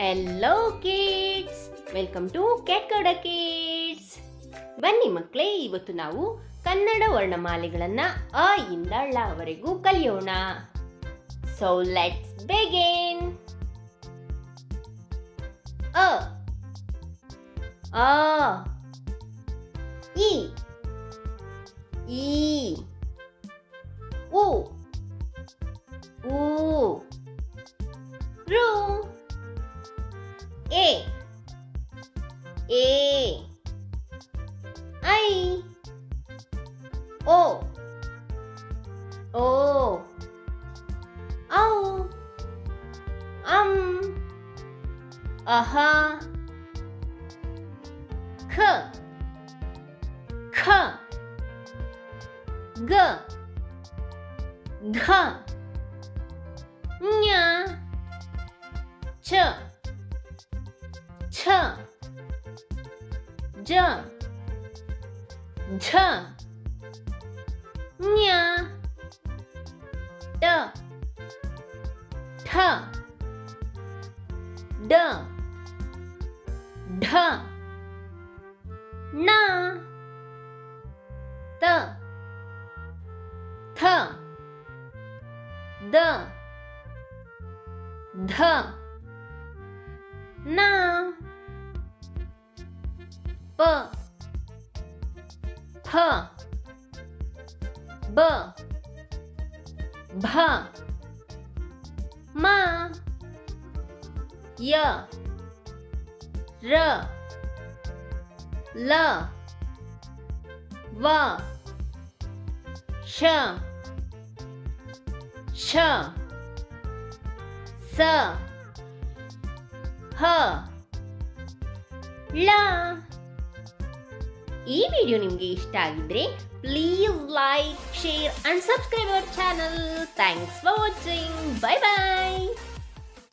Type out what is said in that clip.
Hello kids, welcome to ಕೆಟ್ಕಡ kids. ಬನ್ನಿ ಮಕ್ಕಳೇ, ಇವತ್ತು ನಾವು ಕನ್ನಡ ವರ್ಣಮಾಲೆಗಳನ್ನು ಅ ಇಂದ ಳ ವರೆಗೂ ಕಲಿಯೋಣ. So let's begin. ಅ ಆ ಇ ಈ ಉ ಊ ರು ಎ ಐ ಓ ಔ ಅಂ ಅಹ ಖ ಖ ಗ ಘ ಞ ಚ ಛ ಜ ಝ ಞ ಟ ಠ ಡ ಢ ಣ ತ ಥ ದ ಧ ನ ಪ ಫ ಬ ಭ ಮ ಯ ರ ಲ ವ ಶ ಶ ಸ ಹ ಳ. ಈ ವಿಡಿಯೋ ನಿಮಗೆ ಇಷ್ಟ ಆಗಿದ್ರೆ please like, share and subscribe our channel. Thanks for watching. Bye bye.